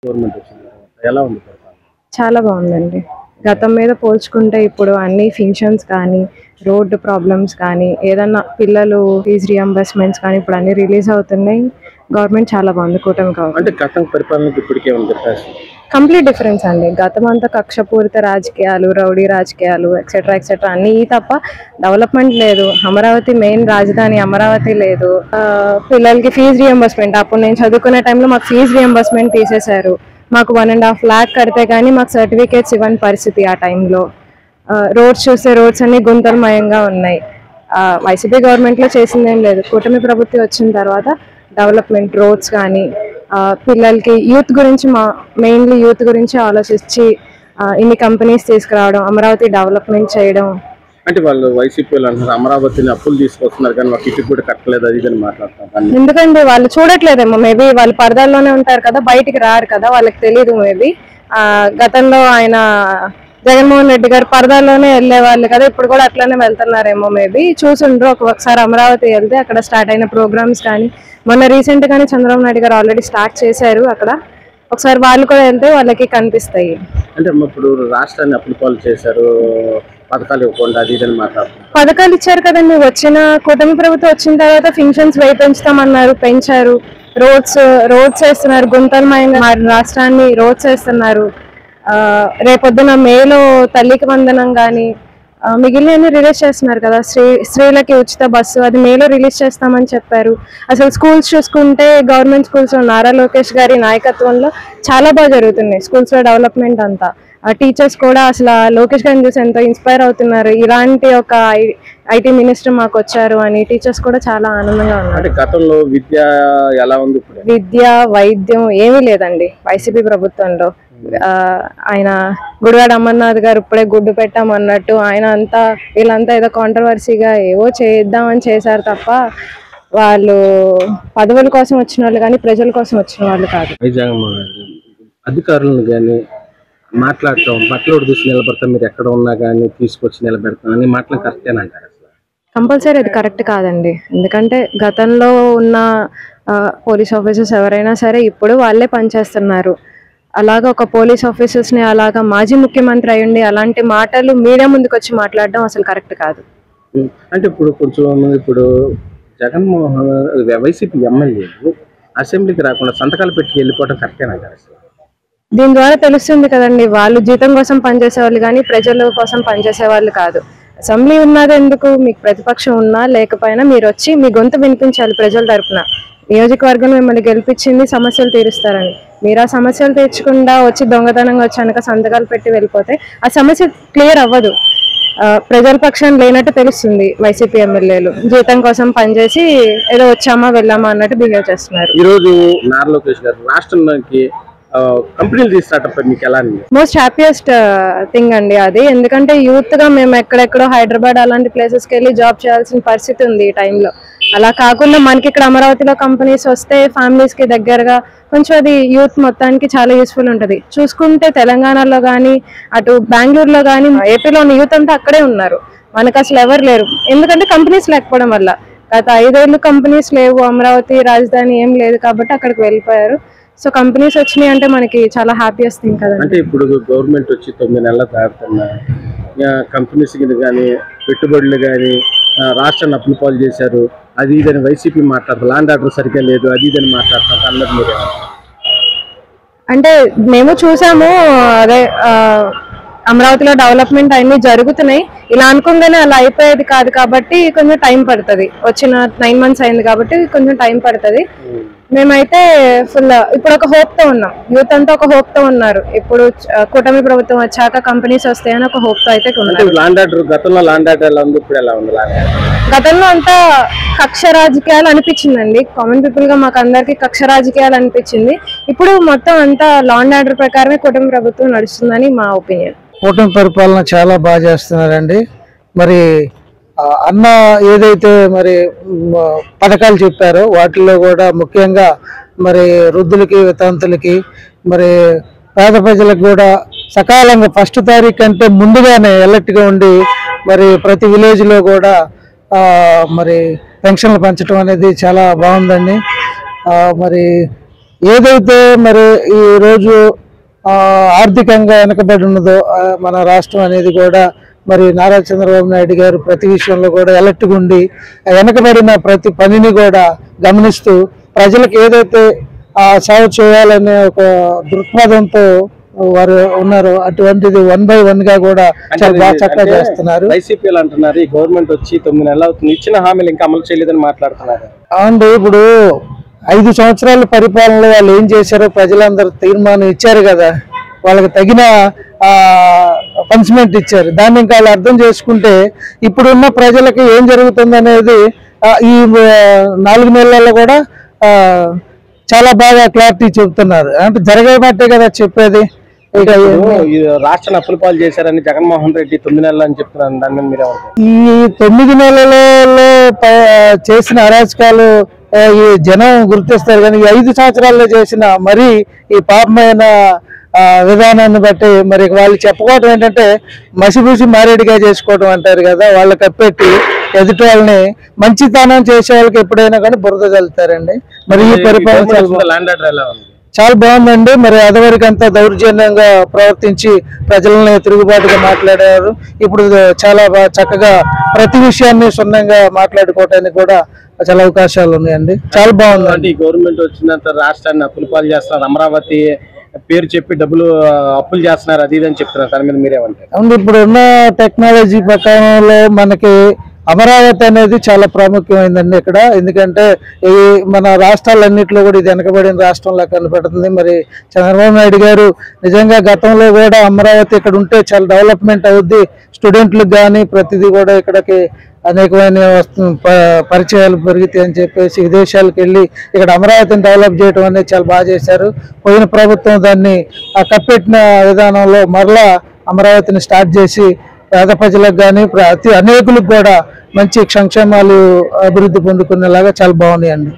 Government వచ్చిన తర్వాత ఎలా ఉంది పరిపాలన? చాలా బాగుందండి. గతం మీద పోల్చుకుంటే ఇప్పుడు అన్ని ఫంక్షన్స్ కానీ, రోడ్డు ప్రాబ్లమ్స్ కానీ, ఏదన్నా పిల్లలు ఫీజు రియంబర్స్మెంట్స్ కానీ ఇప్పుడు అన్ని రిలీజ్ అవుతున్నాయి. గవర్నమెంట్ చాలా బాగుంది కూటమి కాబట్టి. అంటే గతం పరిపాలనకి ఇప్పటికే ఉంది డిఫరెన్స్. కంప్లీట్ డిఫరెన్స్ అండి. గతం అంతా కక్షపూరిత రాజకీయాలు, రౌడీ రాజకీయాలు ఎక్సెట్రా ఎక్సెట్రా అన్ని తప్ప డెవలప్మెంట్ లేదు. అమరావతి మెయిన్ రాజధాని అమరావతి లేదు. పిల్లలకి ఫీజు రియంబర్స్మెంట్ అప్పుడు నేను చదువుకునే టైంలో మాకు ఫీజు రియంబర్స్మెంట్ తీసేశారు. మాకు 1.5 lakh కడితే కానీ మాకు సర్టిఫికేట్స్ ఇవ్వని పరిస్థితి ఆ టైంలో. రోడ్స్ చూస్తే రోడ్స్ అన్ని గుంతలమయంగా ఉన్నాయి. వైసీపీ గవర్నమెంట్లో చేసింది ఏం లేదు. కూటమి ప్రభుత్వం వచ్చిన తర్వాత డెవలప్మెంట్ రోడ్స్ కానీ పిల్లలకి యూత్ గురించి మెయిన్లీ యూత్ గురించి ఆలోచించి ఇన్ని కంపెనీస్ తీసుకురావడం, అమరావతి డెవలప్మెంట్ చేయడం. అంటే వాళ్ళు వైసీపీ వాళ్ళు అంటారు అమరావతిని అప్పులు తీసుకొస్తున్నారు కానీ మాకు ఇటు కూడా కట్టలేదు అది అని మాట్లాడుతున్నారు. ఎందుకంటే వాళ్ళు చూడట్లేదేమో, మేబీ వాళ్ళు పరదాల్లోనే ఉంటారు కదా, బయటికి రారు కదా, వాళ్ళకి తెలియదు. మేబీ గతంలో ఆయన జగన్మోహన్ రెడ్డి గారు పరదాల్లోనే వెళ్ళే వాళ్ళు కదా, ఇప్పుడు కూడా అట్లానే వెళ్తున్నారేమో. మేబీ చూసుండ్రు ఒకసారి అమరావతి వెళ్తే అక్కడ స్టార్ట్ అయిన ప్రోగ్రామ్స్ కానీ, మొన్న రీసెంట్ గానే చంద్రబాబు నాయుడు గారు ఆల్రెడీ స్టార్ట్ చేశారు అక్కడ. ఒకసారి వాళ్ళు కూడా వెళ్తే వాళ్ళకి కనిపిస్తాయి. అంటే ఇప్పుడు రాష్ట్రాన్ని అప్పులు పాలు చేశారు, పథకాలు ఇవ్వకుండా అది ఇదని మాట్లాడుతున్నారు. పథకాలు ఇచ్చారు కదండి. వచ్చిన కూటమి ప్రభుత్వం వచ్చిన తర్వాత ఫంక్షన్స్ పెంచుతామన్నారు, పెంచారు. రోడ్స్ వేస్తున్నారు, గుంతలమయంగా రాష్ట్రాన్ని రోడ్స్ వేస్తున్నారు. రేపొద్దున మేలో తల్లికి వందనం కానీ మిగిలిన రిలీజ్ చేస్తున్నారు కదా. స్త్రీలకి ఉచిత బస్సు అది మేలో రిలీజ్ చేస్తామని చెప్పారు. అసలు స్కూల్స్ చూసుకుంటే గవర్నమెంట్ స్కూల్స్ నారా లోకేష్ గారి నాయకత్వంలో చాలా బాగా జరుగుతున్నాయి. స్కూల్స్లో డెవలప్మెంట్ అంతా. టీచర్స్ కూడా అసలు లోకేష్ గారిని చూసి ఎంతో ఇన్స్పైర్ అవుతున్నారు. ఇలాంటి ఒక ఐటీ మినిస్టర్ మాకు వచ్చారు అని టీచర్స్ కూడా చాలా ఆనందంగా ఉన్నారు. గతంలో విద్య ఎలా ఉంది? విద్య వైద్యం ఏమీ లేదండి వైసీపీ ప్రభుత్వంలో. ఆయన గుడివాడ అమర్నాథ్ గారు ఇప్పుడే గుడ్డు పెట్టామన్నట్టు ఆయన అంతా వీళ్ళంతా ఏదో కాంట్రవర్సీగా ఏవో చేద్దామని చేశారు తప్ప వాళ్ళు పదవుల కోసం వచ్చిన వాళ్ళు కానీ ప్రజల కోసం వచ్చిన వాళ్ళు కాదు. అధికారులను కానీ మాట్లాడటం బట్టలు తీసి నిలబడతాం, మీరు ఎక్కడ ఉన్నా కానీ తీసుకొచ్చి నిలబెడతాం అని మాటలు కరెక్టేనంటారు? కంపల్సరీ అది కరెక్ట్ కాదండి. ఎందుకంటే గతంలో ఉన్న పోలీస్ ఆఫీసర్స్ ఎవరైనా సరే ఇప్పుడు వాళ్ళే పనిచేస్తున్నారు. అలాగా ఒక పోలీస్ ఆఫీసర్స్ని అలాగా మాజీ ముఖ్యమంత్రి అయ్యండి అలాంటి మాటలు మీడియా ముందుకు వచ్చి మాట్లాడడం అసలు కరెక్ట్ కాదు. అంటే ఇప్పుడు జగన్మోహన్ వైసీపీ ఎమ్మెల్యేలు అసెంబ్లీకి రాకుండా సంతకాలు పెట్టి వెళ్ళిపోవడం కరెక్టేనంటారు? దీని ద్వారా తెలుస్తుంది కదండి, వాళ్ళు జీతం కోసం పనిచేసే వాళ్ళు కానీ ప్రజల కోసం పనిచేసే వాళ్ళు కాదు. అసెంబ్లీ ఉన్నది ఎందుకు? మీకు ప్రతిపక్షం ఉన్నా లేకపోయినా మీరు వచ్చి మీ గొంతు వినిపించాలి ప్రజల తరపున. నియోజకవర్గం మిమ్మల్ని గెలిపించింది సమస్యలు తీరుస్తారని. మీరు ఆ సమస్యలు తీర్చకుండా వచ్చి దొంగతనంగా వచ్చాక సంతకాలు పెట్టి వెళ్ళిపోతే ఆ సమస్య క్లియర్ అవ్వదు. ప్రజల పక్షాన్ని లేనట్టు తెలుస్తుంది. వైసీపీ ఎమ్మెల్యేలు జీతం కోసం పనిచేసి ఏదో వచ్చామా వెళ్ళామా అన్నట్టు బిహేవ్ చేస్తున్నారు. ఈ రోజు నారా లోకేష్ గారు రాష్ట్రంలోకి కంపెనీలు తీసుకురావటంపై మీకు ఎలా? మోస్ట్ హ్యాపీయెస్ట్ థింగ్ అండి అది. ఎందుకంటే యూత్ గా మేము ఎక్కడెక్కడో హైదరాబాద్ అలాంటి ప్లేసెస్కి వెళ్ళి జాబ్ చేయాల్సిన పరిస్థితి ఉంది ఈ టైంలో. అలా కాకుండా మనకి ఇక్కడ అమరావతిలో కంపెనీస్ వస్తే ఫ్యామిలీస్ కి దగ్గరగా కొంచెం అది యూత్ మొత్తానికి చాలా యూస్ఫుల్ ఉంటుంది. చూసుకుంటే తెలంగాణలో కానీ అటు బెంగళూరులో కానీ ఏపీలో ఉన్న యూత్ అంతా అక్కడే ఉన్నారు. మనకు అసలు ఎవరు లేరు, ఎందుకంటే కంపెనీస్ లేకపోవడం వల్ల. గత 5 ఏళ్ళు కంపెనీస్ లేవు, అమరావతి రాజధాని ఏం లేదు కాబట్టి అక్కడికి వెళ్ళిపోయారు. సో కంపెనీస్ వచ్చినాయి అంటే మనకి చాలా హ్యాపీయెస్ట్ థింగ్ కదా. అంటే ఇప్పుడు గవర్నమెంట్ వచ్చి 9 నెలలు దాటుతున్నా కంపెనీస్ కానీ పెట్టుబడులు కానీ రాష్ట్రాన్ని అప్పులు పాలు చేశారు అది ఇదని వైసీపీ మాట్లాడతారు. ల్యాండ్ ఆర్డర్ సరిగ్గా లేదు అది ఇదని మాట్లాడతారు అన్నది మీరు అంటే మేము చూసాము. అదే అమరావతిలో డెవలప్మెంట్ అన్ని జరుగుతున్నాయి. ఇలా అనుకోగానే అలా అయిపోయేది కాదు కాబట్టి కొంచెం టైం పడుతుంది. వచ్చిన 9 months అయింది కాబట్టి కొంచెం టైం పడుతుంది. మేమైతే ఫుల్ ఇప్పుడు ఒక హోప్ తో ఉన్నాం. యూత్ అంతా ఒక హోప్ తో ఉన్నారు. ఇప్పుడు కూటమి ప్రభుత్వం వచ్చాక కంపెనీస్ వస్తాయని ఒక హోప్ తో అయితే గతంలో అంతా కక్ష రాజకీయాలు అనిపించిందండి. కామన్ పీపుల్ గా మాకు అందరికి కక్ష రాజకీయాలు అనిపించింది. ఇప్పుడు మొత్తం అంతా లా అండ్ ఆర్డర్ ప్రకారమే కూటమి ప్రభుత్వం నడుస్తుందని మా ఒపీనియన్. కూటమి పరిపాలన చాలా బాగా చేస్తున్నారండి. మరి అన్న ఏదైతే మరి పథకాలు చెప్పారో వాటిల్లో కూడా ముఖ్యంగా మరి వృద్ధులకి వితంతులకి మరి పేద ప్రజలకు కూడా సకాలంగా 1వ తారీఖు కంటే ముందుగానే అలర్ట్గా ఉండి మరి ప్రతి విలేజ్లో కూడా మరి పెన్షన్లు పంచడం అనేది చాలా బాగుందండి. మరి ఏదైతే మరి ఈ రోజు ఆర్థికంగా వెనకబడి ఉన్నదో మన రాష్ట్రం అనేది కూడా మరి నారా చంద్రబాబు నాయుడు గారు ప్రతి విషయంలో కూడా అలర్ట్గా ఉండి వెనకబడిన ప్రతి పనిని కూడా గమనిస్తూ ప్రజలకు ఏదైతే సేవ చేయాలనే ఒక దృక్పథంతో వారు ఉన్నారు. అటువంటిది 1 by 1 గా కూడా చాలా బాగా చక్కగా చేస్తున్నారు. వైసీపీలు అంటున్నారు ఈ గవర్నమెంట్ వచ్చి 9 నెలలు అవుతుంది, ఇచ్చిన హామీలు ఇంకా అమలు చేయలేదని మాట్లాడుతున్నారు. అవునండి, ఇప్పుడు 5 సంవత్సరాల పరిపాలనలో వాళ్ళు ఏం చేశారో ప్రజలందరూ తీర్మానం ఇచ్చారు కదా, వాళ్ళకి తగిన పనిష్మెంట్ ఇచ్చారు. దాన్ని ఇంకా వాళ్ళు అర్థం చేసుకుంటే ఇప్పుడున్న ప్రజలకి ఏం జరుగుతుంది అనేది ఈ 4 నెలల్లో కూడా చాలా బాగా క్లారిటీ చెబుతున్నారు. అంటే జరగబట్టే కదా చెప్పేది. రాష్ట్రాన్ని అప్పుల పాలు చేశారని జగన్మోహన్ రెడ్డి 9 నెలలు అని చెప్తున్నారు. దాని మీద మీరే ఈ 9 నెలలలో చేసిన అరాచకాలు ఈ జనం గుర్తిస్తారు, కానీ ఈ 5 సంవత్సరాల్లో చేసిన మరి ఈ పాపమైన విధానాన్ని బట్టి మరి వాళ్ళు చెప్పుకోవడం ఏంటంటే మసిపూసి మారేడుగా చేసుకోవడం అంటారు కదా, వాళ్ళు కప్పెట్టి ఎదుటి వాళ్ళని మంచితనం చేసే వాళ్ళకి ఎప్పుడైనా కానీ బురద చల్లుతారండి. మరి ఈ పరిపాలన చాలా బాగుందండి. మరి అదివరకు అంతా దౌర్జన్యంగా ప్రవర్తించి ప్రజలని తిరుగుబాటుగా మాట్లాడారు. ఇప్పుడు చాలా చక్కగా ప్రతి విషయాన్ని సున్నంగా మాట్లాడుకోవడానికి కూడా చాలా అవకాశాలు ఉన్నాయండి. చాలా బాగుందండి. గవర్నమెంట్ వచ్చినంత రాష్ట్రాన్ని అప్పుల పాలు చేస్తున్నారు, అమరావతి పేరు చెప్పి డబ్బులు అప్పులు చేస్తున్నారు, అది ఇది అని చెప్తున్నారు. దాని మీద మీరేమంటారు? అవును, ఇప్పుడు ఉన్న టెక్నాలజీ ప్రకారంలో మనకి అమరావతి అనేది చాలా ప్రాముఖ్యమైందండి ఇక్కడ. ఎందుకంటే ఈ మన రాష్ట్రాలన్నింటిలో కూడా ఇది వెనకబడిన రాష్ట్రంలా కనపడుతుంది. మరి చంద్రబాబు నాయుడు గారు నిజంగా గతంలో కూడా అమరావతి ఇక్కడ ఉంటే చాలా డెవలప్మెంట్ అవుద్ది, స్టూడెంట్లకు కానీ ప్రతిదీ కూడా ఇక్కడికి అనేకమైన పరిచయాలు పెరుగుతాయి అని చెప్పేసి విదేశాలకు వెళ్ళి ఇక్కడ అమరావతిని డెవలప్ చేయడం అనేది చాలా బాగా చేశారు. పోయిన ప్రభుత్వం దాన్ని కప్పెట్టిన విధానంలో మరలా అమరావతిని స్టార్ట్ చేసి పేద ప్రజలకు కానీ అనేకులకు కూడా మంచి సంక్షేమాలు అభివృద్ధి పొందుకునేలాగా చాలా బాగున్నాయండి.